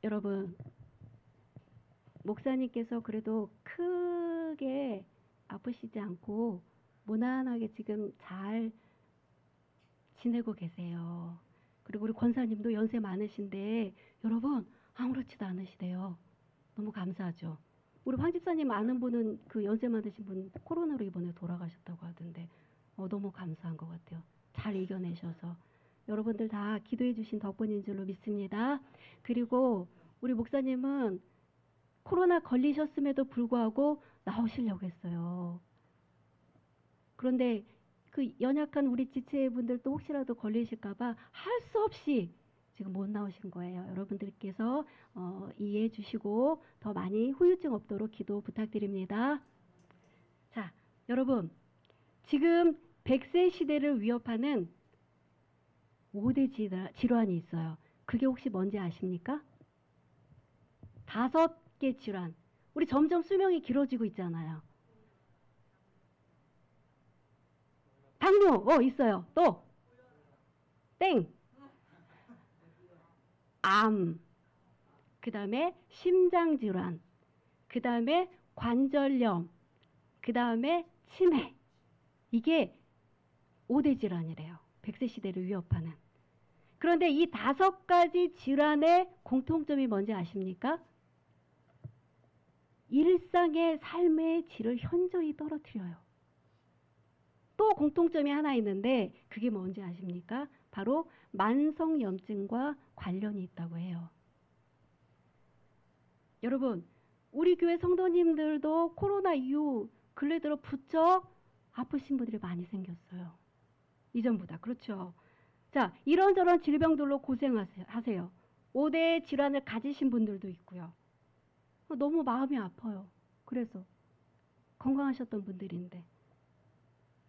여러분, 목사님께서 그래도 크게 아프시지 않고 무난하게 지금 잘 지내고 계세요. 그리고 우리 권사님도 연세 많으신데 여러분 아무렇지도 않으시대요. 너무 감사하죠. 우리 황 집사님 아는 분은 그 연세 많으신 분 코로나로 이번에 돌아가셨다고 하던데 너무 감사한 것 같아요. 잘 이겨내셔서 여러분들 다 기도해 주신 덕분인 줄로 믿습니다. 그리고 우리 목사님은 코로나 걸리셨음에도 불구하고 나오시려고 했어요. 그런데 그 연약한 우리 지체분들도 혹시라도 걸리실까봐 할 수 없이 지금 못 나오신 거예요. 여러분들께서 이해해 주시고 더 많이 후유증 없도록 기도 부탁드립니다. 자, 여러분 지금 100세 시대를 위협하는 5대 질환이 있어요. 그게 혹시 뭔지 아십니까? 5개 질환. 우리 점점 수명이 길어지고 있잖아요. 당뇨, 있어요. 또, 땡. 암. 그 다음에 심장질환. 그 다음에 관절염. 그 다음에 치매. 이게 5대 질환이래요. 100세 시대를 위협하는. 그런데 이 5가지 질환의 공통점이 뭔지 아십니까? 일상의 삶의 질을 현저히 떨어뜨려요. 또 공통점이 하나 있는데 그게 뭔지 아십니까? 바로 만성염증과 관련이 있다고 해요. 여러분, 우리 교회 성도님들도 코로나 이후 근래 들어 부쩍 아프신 분들이 많이 생겼어요. 이전보다. 그렇죠. 자, 이런저런 질병들로 고생하세요. 5대 질환을 가지신 분들도 있고요. 너무 마음이 아파요. 그래서 건강하셨던 분들인데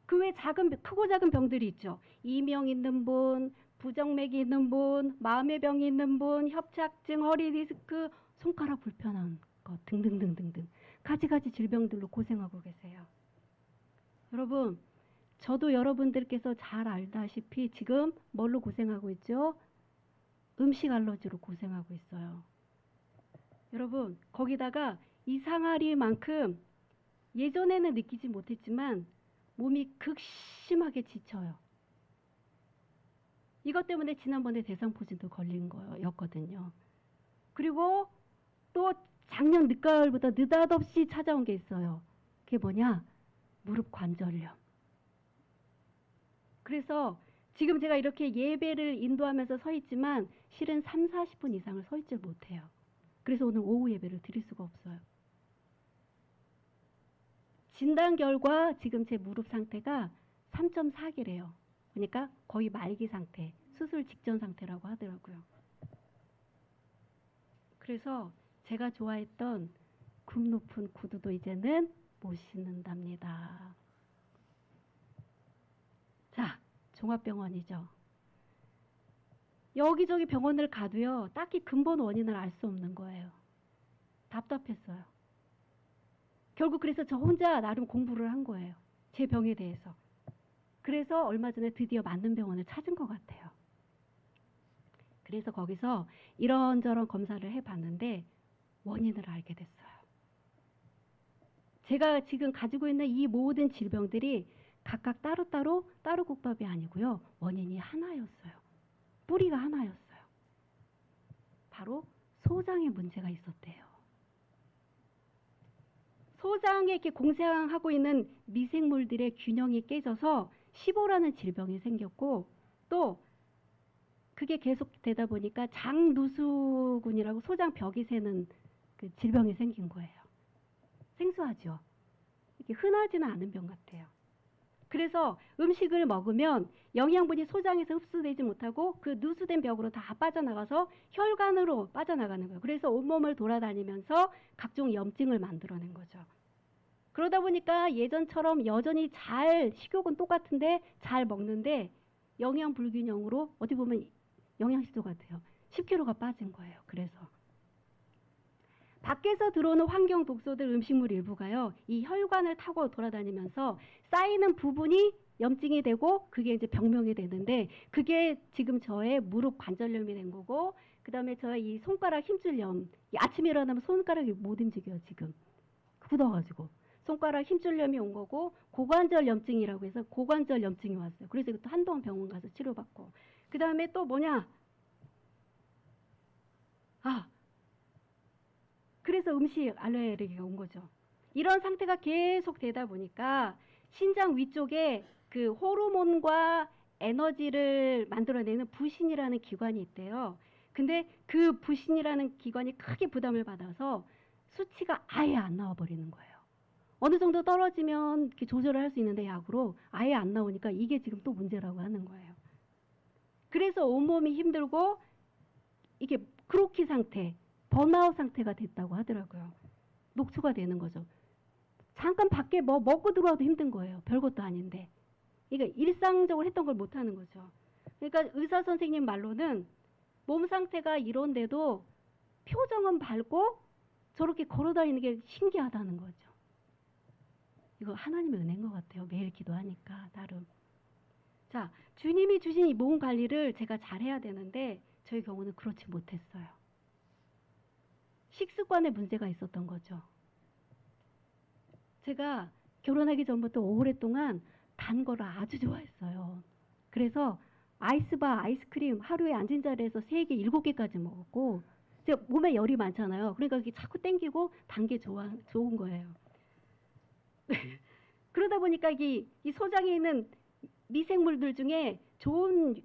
그 외 크고 작은 병들이 있죠. 이명 있는 분, 부정맥이 있는 분, 마음의 병이 있는 분, 협착증, 허리 디스크, 손가락 불편한 것 등등등등등 가지가지 질병들로 고생하고 계세요. 여러분, 저도 여러분들께서 잘 알다시피 지금 뭘로 고생하고 있죠? 음식 알러지로 고생하고 있어요. 여러분, 거기다가 이상하리만큼 예전에는 느끼지 못했지만 몸이 극심하게 지쳐요. 이것 때문에 지난번에 대상포진도 걸린 거였거든요. 그리고 또 작년 늦가을부터 느닷없이 찾아온 게 있어요. 그게 뭐냐? 무릎 관절염. 그래서 지금 제가 이렇게 예배를 인도하면서 서 있지만 실은 3, 40분 이상을 서 있질 못해요. 그래서 오늘 오후 예배를 드릴 수가 없어요. 진단 결과 지금 제 무릎 상태가 3.4개래요. 그러니까 거의 말기 상태, 수술 직전 상태라고 하더라고요. 그래서 제가 좋아했던 굽 높은 구두도 이제는 못 신는답니다. 자, 종합병원이죠. 여기저기 병원을 가도요, 딱히 근본 원인을 알 수 없는 거예요. 답답했어요. 결국 그래서 저 혼자 나름 공부를 한 거예요. 제 병에 대해서. 그래서 얼마 전에 드디어 맞는 병원을 찾은 것 같아요. 그래서 거기서 이런저런 검사를 해봤는데 원인을 알게 됐어요. 제가 지금 가지고 있는 이 모든 질병들이 각각 따로따로 따로국밥이 아니고요. 원인이 하나였어요. 뿌리가 하나였어요. 바로 소장에 문제가 있었대요. 소장에 이렇게 공생하고 있는 미생물들의 균형이 깨져서 시보라는 질병이 생겼고 또 그게 계속 되다 보니까 장누수군이라고 소장 벽이 새는 그 질병이 생긴 거예요. 생소하죠? 이게 흔하지는 않은 병 같아요. 그래서 음식을 먹으면 영양분이 소장에서 흡수되지 못하고 그 누수된 벽으로 다 빠져나가서 혈관으로 빠져나가는 거예요. 그래서 온몸을 돌아다니면서 각종 염증을 만들어낸 거죠. 그러다 보니까 예전처럼 여전히 식욕은 똑같은데 잘 먹는데 영양 불균형으로 어디 보면 영양실조 같아요. 10kg가 빠진 거예요. 그래서 밖에서 들어오는 환경 독소들 음식물 일부가요. 이 혈관을 타고 돌아다니면서 쌓이는 부분이 염증이 되고 그게 이제 병명이 되는데 그게 지금 저의 무릎 관절염이 된 거고 그다음에 저 이 손가락 힘줄염. 아침에 일어나면 손가락이 못 움직여요, 지금. 굳어가지고. 손가락 힘줄염이 온 거고, 고관절 염증이라고 해서 고관절 염증이 왔어요. 그래서 이것도 한동안 병원 가서 치료받고. 그다음에 또 뭐냐? 그래서 음식 알레르기가 온 거죠. 이런 상태가 계속 되다 보니까 신장 위쪽에 그 호르몬과 에너지를 만들어내는 부신이라는 기관이 있대요. 근데 그 부신이라는 기관이 크게 부담을 받아서 수치가 아예 안 나와버리는 거예요. 어느 정도 떨어지면 이렇게 조절을 할 수 있는데 약으로 아예 안 나오니까 이게 지금 또 문제라고 하는 거예요. 그래서 온몸이 힘들고 이게 크로키 상태, 번아웃 상태가 됐다고 하더라고요. 녹초가 되는 거죠. 잠깐 밖에 뭐 먹고 들어와도 힘든 거예요. 별것도 아닌데. 그러니까 일상적으로 했던 걸 못하는 거죠. 그러니까 의사 선생님 말로는 몸 상태가 이런데도 표정은 밝고 저렇게 걸어다니는 게 신기하다는 거죠. 이거 하나님의 은혜인 것 같아요. 매일 기도하니까 나름. 자, 주님이 주신 이 몸 관리를 제가 잘해야 되는데 저희 경우는 그렇지 못했어요. 식습관에 문제가 있었던 거죠. 제가 결혼하기 전부터 오랫동안 단 거를 아주 좋아했어요. 그래서 아이스바, 아이스크림 하루에 앉은 자리에서 3개, 7개까지 먹었고, 제가 몸에 열이 많잖아요. 그러니까 이게 자꾸 땡기고 단 게 좋은 거예요. 그러다 보니까 이 소장에 있는 미생물들 중에 좋은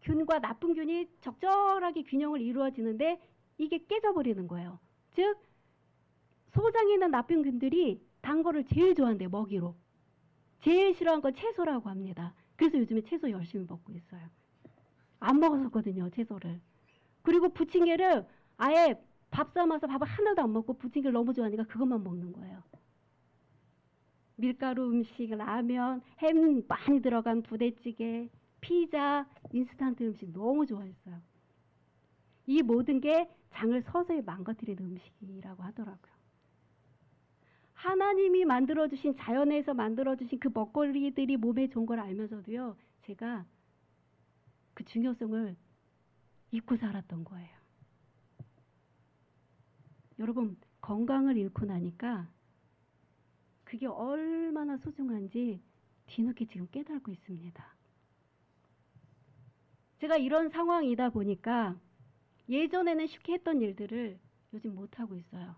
균과 나쁜 균이 적절하게 균형을 이루어지는데 이게 깨져버리는 거예요. 즉 소장에 있는 나쁜 균들이 단 거를 제일 좋아한대요. 먹이로. 제일 싫어하는 건 채소라고 합니다. 그래서 요즘에 채소 열심히 먹고 있어요. 안 먹었었거든요, 채소를. 그리고 부침개를 아예 밥 삶아서 밥을 하나도 안 먹고 부침개를 너무 좋아하니까 그것만 먹는 거예요. 밀가루 음식, 라면, 햄 많이 들어간 부대찌개, 피자, 인스턴트 음식 너무 좋아했어요. 이 모든 게 장을 서서히 망가뜨리는 음식이라고 하더라고요. 하나님이 만들어주신, 자연에서 만들어주신 그 먹거리들이 몸에 좋은 걸 알면서도요, 제가 그 중요성을 잊고 살았던 거예요. 여러분, 건강을 잃고 나니까 그게 얼마나 소중한지 뒤늦게 지금 깨닫고 있습니다. 제가 이런 상황이다 보니까 예전에는 쉽게 했던 일들을 요즘 못하고 있어요.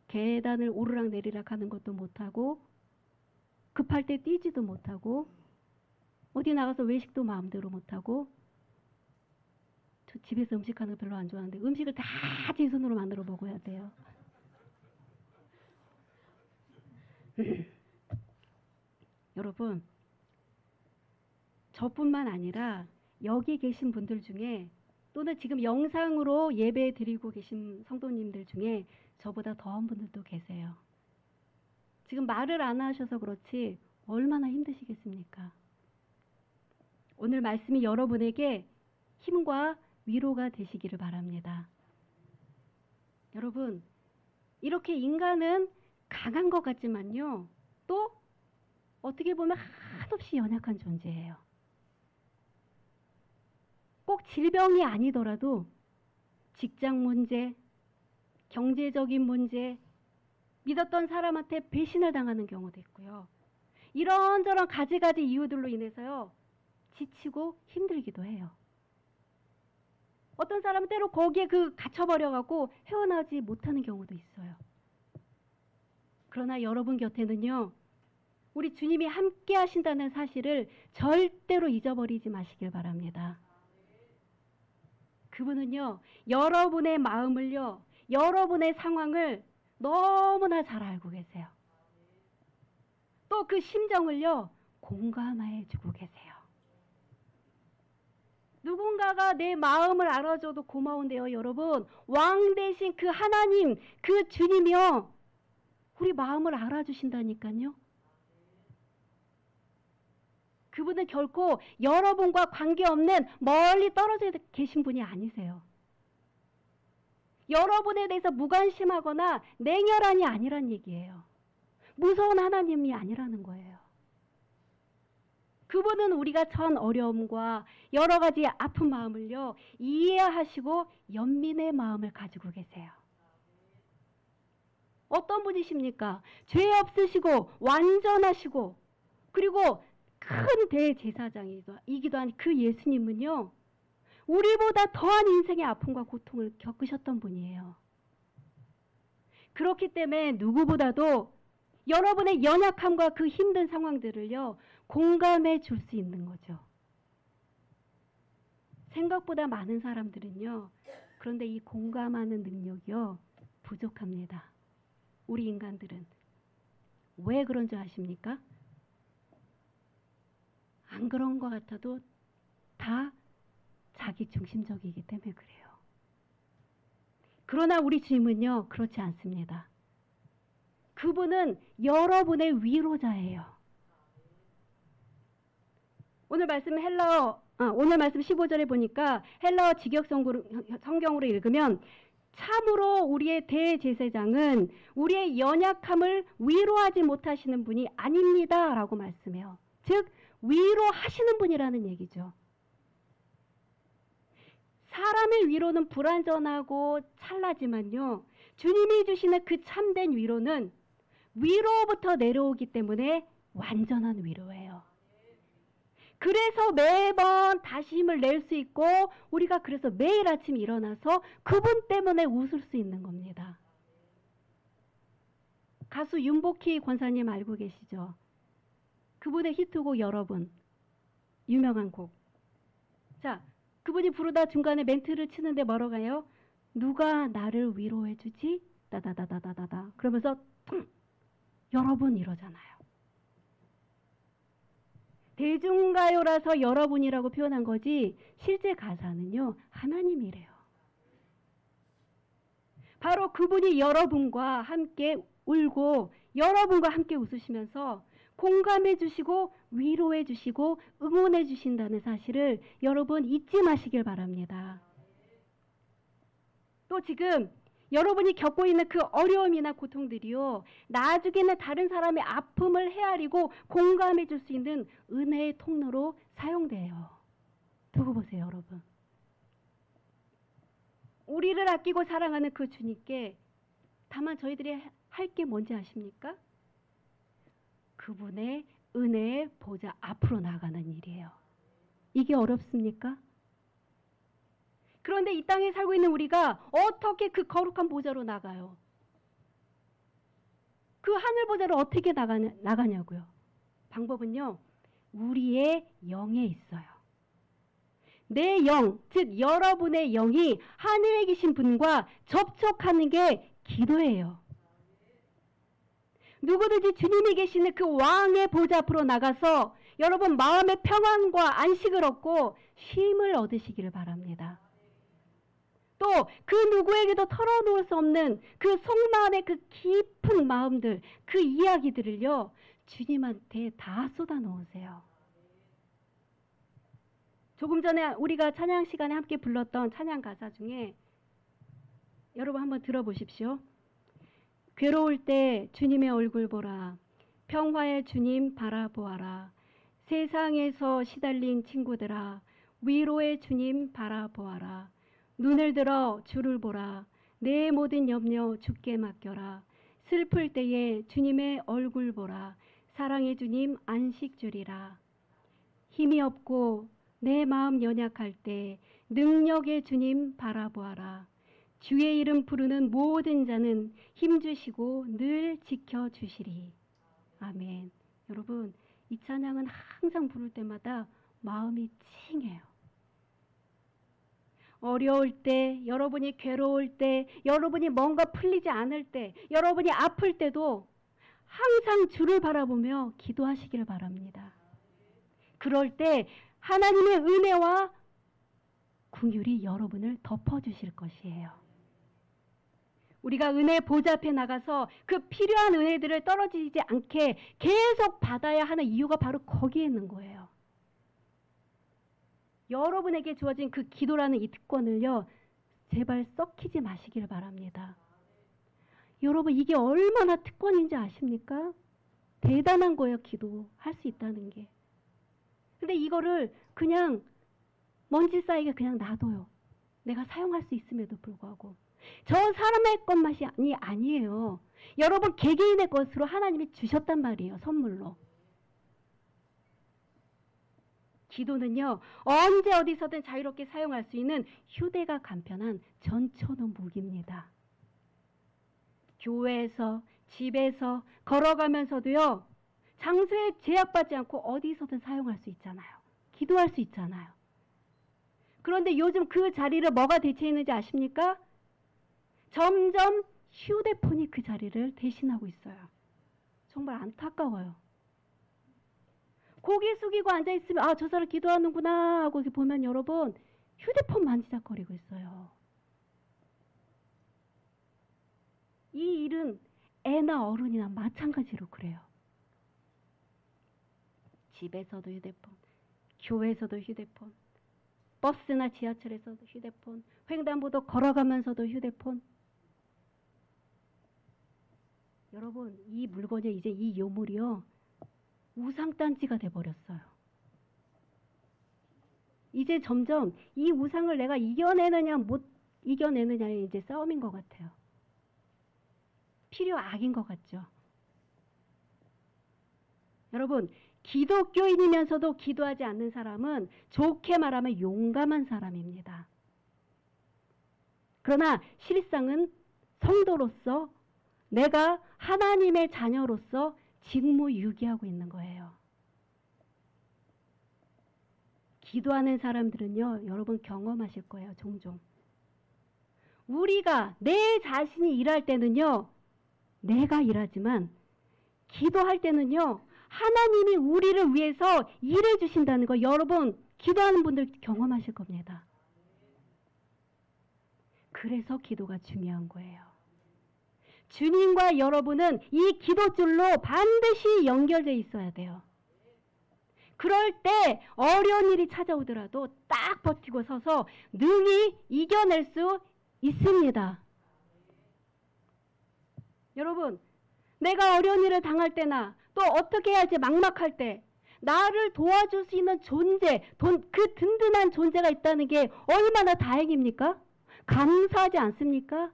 계단을 오르락 내리락 하는 것도 못하고, 급할 때 뛰지도 못하고, 어디 나가서 외식도 마음대로 못하고. 저 집에서 음식하는 거 별로 안 좋아하는데 음식을 다 제 손으로 만들어 먹어야 돼요. 여러분, 저뿐만 아니라 여기 계신 분들 중에, 또는 지금 영상으로 예배 드리고 계신 성도님들 중에 저보다 더한 분들도 계세요. 지금 말을 안 하셔서 그렇지 얼마나 힘드시겠습니까? 오늘 말씀이 여러분에게 힘과 위로가 되시기를 바랍니다. 여러분, 이렇게 인간은 강한 것 같지만요, 또 어떻게 보면 한없이 연약한 존재예요. 꼭 질병이 아니더라도 직장 문제, 경제적인 문제, 믿었던 사람한테 배신을 당하는 경우도 있고요. 이런저런 가지가지 이유들로 인해서요, 지치고 힘들기도 해요. 어떤 사람은 때로 거기에 갇혀버려갖고 헤어나지 못하는 경우도 있어요. 그러나 여러분 곁에는요, 우리 주님이 함께 하신다는 사실을 절대로 잊어버리지 마시길 바랍니다. 그분은요, 여러분의 마음을요, 여러분의 상황을 너무나 잘 알고 계세요. 또 그 심정을요, 공감해 주고 계세요. 누군가가 내 마음을 알아줘도 고마운데요, 여러분. 왕 대신 그 하나님, 그 주님이요, 우리 마음을 알아주신다니까요. 그분은 결코 여러분과 관계없는 멀리 떨어져 계신 분이 아니세요. 여러분에 대해서 무관심하거나 냉혈한이 아니란 얘기예요. 무서운 하나님이 아니라는 거예요. 그분은 우리가 처한 어려움과 여러 가지 아픈 마음을요, 이해하시고 연민의 마음을 가지고 계세요. 어떤 분이십니까? 죄 없으시고 완전하시고 그리고 큰 대제사장이기도 한 그 예수님은요, 우리보다 더한 인생의 아픔과 고통을 겪으셨던 분이에요. 그렇기 때문에 누구보다도 여러분의 연약함과 그 힘든 상황들을요, 공감해 줄 수 있는 거죠. 생각보다 많은 사람들은요, 그런데 이 공감하는 능력이요, 부족합니다. 우리 인간들은. 왜 그런 줄 아십니까? 안 그런 것 같아도 다 자기 중심적이기 때문에 그래요. 그러나 우리 주님은요, 그렇지 않습니다. 그분은 여러분의 위로자예요. 오늘 말씀 오늘 말씀 15절에 보니까 헬라어 직역 성경으로 읽으면 참으로 우리의 대제사장은 우리의 연약함을 위로하지 못하시는 분이 아닙니다 라고 말씀해요. 즉 위로하시는 분이라는 얘기죠. 사람의 위로는 불완전하고 찰나지만요, 주님이 주시는 그 참된 위로는 위로부터 내려오기 때문에 완전한 위로예요. 그래서 매번 다시 힘을 낼 수 있고 우리가 그래서 매일 아침 일어나서 그분 때문에 웃을 수 있는 겁니다. 가수 윤복희 권사님 알고 계시죠? 그분의 히트곡 여러분, 유명한 곡. 자, 그분이 부르다 중간에 멘트를 치는데 뭐라고 해요? 누가 나를 위로해 주지? 따다다다다다다. 그러면서 여러분 이러잖아요. 대중가요라서 여러분이라고 표현한 거지 실제 가사는요, 하나님이래요. 바로 그분이 여러분과 함께 울고 여러분과 함께 웃으시면서 공감해 주시고 위로해 주시고 응원해 주신다는 사실을 여러분 잊지 마시길 바랍니다. 또 지금 여러분이 겪고 있는 그 어려움이나 고통들이요, 나중에는 다른 사람의 아픔을 헤아리고 공감해 줄 수 있는 은혜의 통로로 사용돼요. 두고 보세요, 여러분. 우리를 아끼고 사랑하는 그 주님께 다만 저희들이 할 게 뭔지 아십니까? 그분의 은혜의 보좌 앞으로 나가는 일이에요. 이게 어렵습니까? 그런데 이 땅에 살고 있는 우리가 어떻게 그 거룩한 보좌로 나가요? 그 하늘 보좌로 어떻게 나가냐고요? 방법은요, 우리의 영에 있어요. 내 영, 즉 여러분의 영이 하늘에 계신 분과 접촉하는 게 기도예요. 누구든지 주님이 계시는 그 왕의 보좌 앞으로 나가서 여러분 마음의 평안과 안식을 얻고 쉼을 얻으시기를 바랍니다. 또 그 누구에게도 털어놓을 수 없는 그 속마음의 그 깊은 마음들, 그 이야기들을요, 주님한테 다 쏟아놓으세요. 조금 전에 우리가 찬양 시간에 함께 불렀던 찬양 가사 중에 여러분 한번 들어보십시오. 괴로울 때 주님의 얼굴 보라. 평화의 주님 바라보아라. 세상에서 시달린 친구들아, 위로의 주님 바라보아라. 눈을 들어 주를 보라. 내 모든 염려 주께 맡겨라. 슬플 때에 주님의 얼굴 보라. 사랑의 주님 안식 주리라. 힘이 없고 내 마음 연약할 때 능력의 주님 바라보아라. 주의 이름 부르는 모든 자는 힘주시고 늘 지켜주시리. 아멘. 여러분, 이 찬양은 항상 부를 때마다 마음이 칭해요. 어려울 때, 여러분이 괴로울 때, 여러분이 뭔가 풀리지 않을 때, 여러분이 아플 때도 항상 주를 바라보며 기도하시기를 바랍니다. 그럴 때 하나님의 은혜와 긍휼이 여러분을 덮어주실 것이에요. 우리가 은혜 보좌 앞에 나가서 그 필요한 은혜들을 떨어지지 않게 계속 받아야 하는 이유가 바로 거기에 있는 거예요. 여러분에게 주어진 그 기도라는 이 특권을요, 제발 썩히지 마시길 바랍니다. 여러분, 이게 얼마나 특권인지 아십니까? 대단한 거예요, 기도할 수 있다는 게. 근데 이거를 그냥 먼지 쌓이게 그냥 놔둬요. 내가 사용할 수 있음에도 불구하고. 저 사람의 것만이 아니에요. 여러분 개개인의 것으로 하나님이 주셨단 말이에요. 선물로. 기도는요. 언제 어디서든 자유롭게 사용할 수 있는 휴대가 간편한 전천후 무기입니다. 교회에서, 집에서, 걸어가면서도요. 장소에 제약받지 않고 어디서든 사용할 수 있잖아요. 기도할 수 있잖아요. 그런데 요즘 그 자리를 뭐가 대체했는지 아십니까? 점점 휴대폰이 그 자리를 대신하고 있어요. 정말 안타까워요. 고개 숙이고 앉아있으면 아, 저 사람 기도하는구나 하고 이렇게 보면 여러분 휴대폰 만지작거리고 있어요. 이 일은 애나 어른이나 마찬가지로 그래요. 집에서도 휴대폰, 교회에서도 휴대폰, 버스나 지하철에서도 휴대폰, 횡단보도 걸어가면서도 휴대폰. 여러분 이 물건이 이제 이 요물이요 우상단지가 돼버렸어요. 이제 점점 이 우상을 내가 이겨내느냐 못 이겨내느냐의 이제 싸움인 것 같아요. 필요 악인 것 같죠. 여러분 기독교인이면서도 기도하지 않는 사람은 좋게 말하면 용감한 사람입니다. 그러나 실상은 성도로서 내가 하나님의 자녀로서 직무유기하고 있는 거예요. 기도하는 사람들은요, 여러분 경험하실 거예요, 종종. 우리가 내 자신이 일할 때는요, 내가 일하지만 기도할 때는요, 하나님이 우리를 위해서 일해 주신다는 거 여러분 기도하는 분들 경험하실 겁니다. 그래서 기도가 중요한 거예요. 주님과 여러분은 이 기도줄로 반드시 연결되어 있어야 돼요. 그럴 때 어려운 일이 찾아오더라도 딱 버티고 서서 능히 이겨낼 수 있습니다. 여러분, 내가 어려운 일을 당할 때나 또 어떻게 해야 할지 막막할 때 나를 도와줄 수 있는 존재, 그 든든한 존재가 있다는 게 얼마나 다행입니까? 감사하지 않습니까?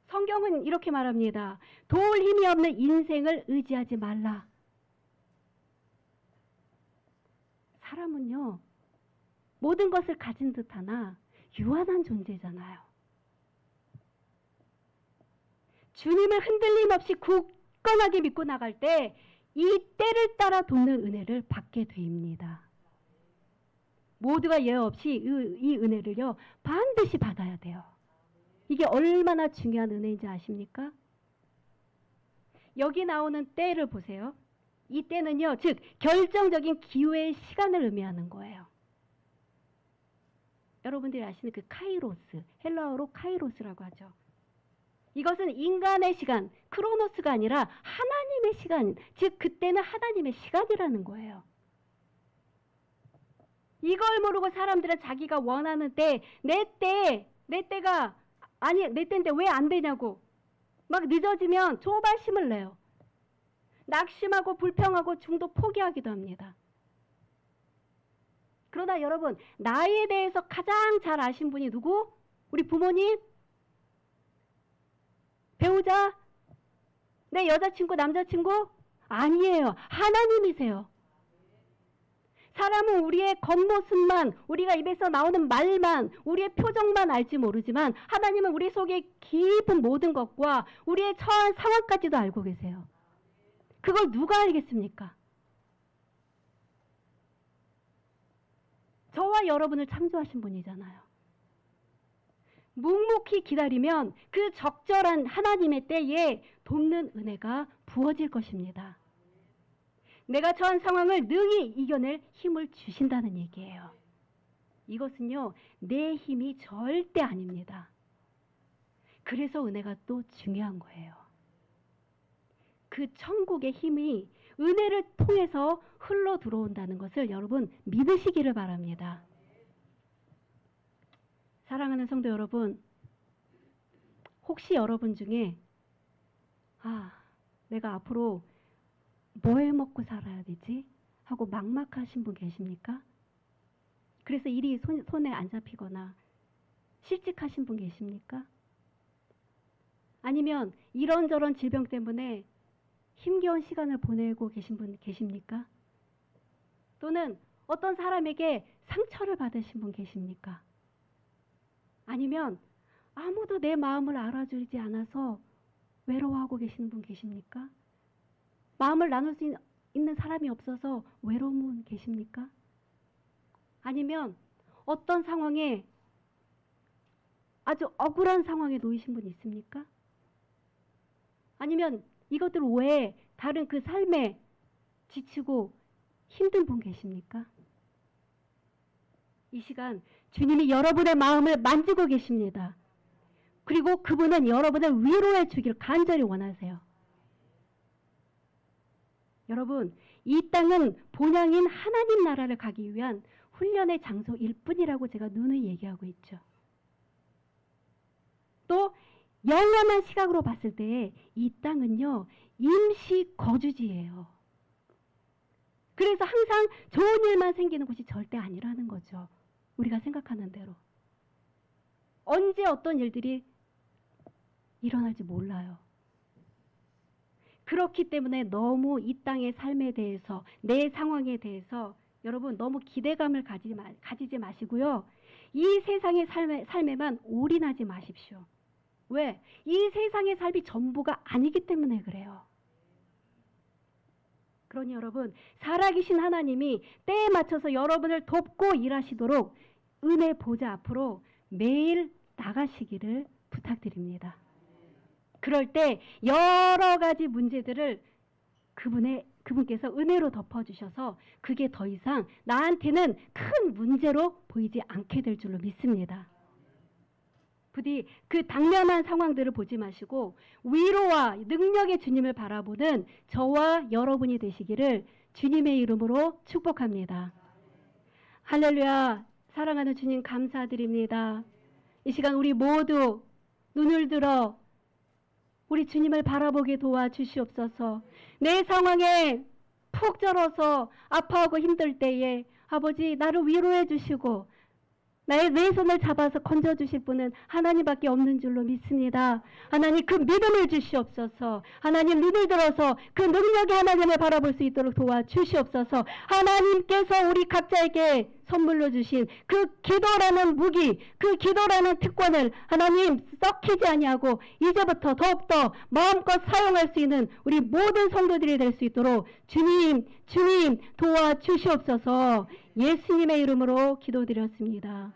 성경은 이렇게 말합니다. 도울 힘이 없는 인생을 의지하지 말라. 사람은요, 모든 것을 가진 듯하나 유한한 존재잖아요. 주님을 흔들림 없이 굳건하게 믿고 나갈 때 이 때를 따라 돕는 은혜를 받게 됩니다. 모두가 예외 없이 이 은혜를요 반드시 받아야 돼요. 이게 얼마나 중요한 은혜인지 아십니까? 여기 나오는 때를 보세요. 이 때는요, 즉 결정적인 기회의 시간을 의미하는 거예요. 여러분들이 아시는 그 카이로스, 헬라어로 카이로스라고 하죠. 이것은 인간의 시간, 크로노스가 아니라 하나님의 시간, 즉 그때는 하나님의 시간이라는 거예요. 이걸 모르고 사람들은 자기가 원하는 때, 내 때가 아니 내 때인데 왜 안 되냐고 막 늦어지면 조바심을 내요. 낙심하고 불평하고 중도 포기하기도 합니다. 그러나 여러분, 나에 대해서 가장 잘 아신 분이 누구? 우리 부모님? 배우자? 내 여자친구, 남자친구? 아니에요. 하나님이세요. 사람은 우리의 겉모습만, 우리가 입에서 나오는 말만, 우리의 표정만 알지 모르지만 하나님은 우리 속에 깊은 모든 것과 우리의 처한 상황까지도 알고 계세요. 그걸 누가 알겠습니까? 저와 여러분을 창조하신 분이잖아요. 묵묵히 기다리면 그 적절한 하나님의 때에 돕는 은혜가 부어질 것입니다. 내가 처한 상황을 능히 이겨낼 힘을 주신다는 얘기예요. 이것은요, 내 힘이 절대 아닙니다. 그래서 은혜가 또 중요한 거예요. 그 천국의 힘이 은혜를 통해서 흘러 들어온다는 것을 여러분 믿으시기를 바랍니다. 사랑하는 성도 여러분, 혹시 여러분 중에 내가 앞으로 뭐 해 먹고 살아야 되지? 하고 막막하신 분 계십니까? 그래서 일이 손에 안 잡히거나 실직하신 분 계십니까? 아니면 이런저런 질병 때문에 힘겨운 시간을 보내고 계신 분 계십니까? 또는 어떤 사람에게 상처를 받으신 분 계십니까? 아니면 아무도 내 마음을 알아주지 않아서 외로워하고 계시는 분 계십니까? 마음을 나눌 수 있는 사람이 없어서 외로운 분 계십니까? 아니면 어떤 상황에 아주 억울한 상황에 놓이신 분 있습니까? 아니면 이것들 외에 다른 그 삶에 지치고 힘든 분 계십니까? 이 시간 주님이 여러분의 마음을 만지고 계십니다. 그리고 그분은 여러분을 위로해 주기를 간절히 원하세요. 여러분, 이 땅은 본향인 하나님 나라를 가기 위한 훈련의 장소일 뿐이라고 제가 누누이 얘기하고 있죠. 또 영원한 시각으로 봤을 때 이 땅은요, 임시 거주지예요. 그래서 항상 좋은 일만 생기는 곳이 절대 아니라는 거죠. 우리가 생각하는 대로. 언제 어떤 일들이 일어날지 몰라요. 그렇기 때문에 너무 이 땅의 삶에 대해서, 내 상황에 대해서 여러분 너무 기대감을 가지지 마시고요. 이 세상의 삶에만 올인하지 마십시오. 왜? 이 세상의 삶이 전부가 아니기 때문에 그래요. 그러니 여러분, 살아계신 하나님이 때에 맞춰서 여러분을 돕고 일하시도록 은혜 보좌 앞으로 매일 나가시기를 부탁드립니다. 그럴 때 여러 가지 문제들을 그분께서 은혜로 덮어주셔서 그게 더 이상 나한테는 큰 문제로 보이지 않게 될 줄로 믿습니다. 부디 그 당면한 상황들을 보지 마시고 위로와 능력의 주님을 바라보는 저와 여러분이 되시기를 주님의 이름으로 축복합니다. 할렐루야. 사랑하는 주님 감사드립니다. 이 시간 우리 모두 눈을 들어 우리 주님을 바라보게 도와주시옵소서. 내 상황에 푹 절어서 아파하고 힘들 때에 아버지 나를 위로해 주시고 내 손을 잡아서 건져주실 분은 하나님밖에 없는 줄로 믿습니다. 하나님 그 믿음을 주시옵소서. 하나님 눈을 들어서 그 능력의 하나님을 바라볼 수 있도록 도와주시옵소서. 하나님께서 우리 각자에게 선물로 주신 그 기도라는 무기, 그 기도라는 특권을 하나님 썩히지 아니하고 이제부터 더욱더 마음껏 사용할 수 있는 우리 모든 성도들이 될 수 있도록 주님 도와주시옵소서. 예수님의 이름으로 기도드렸습니다.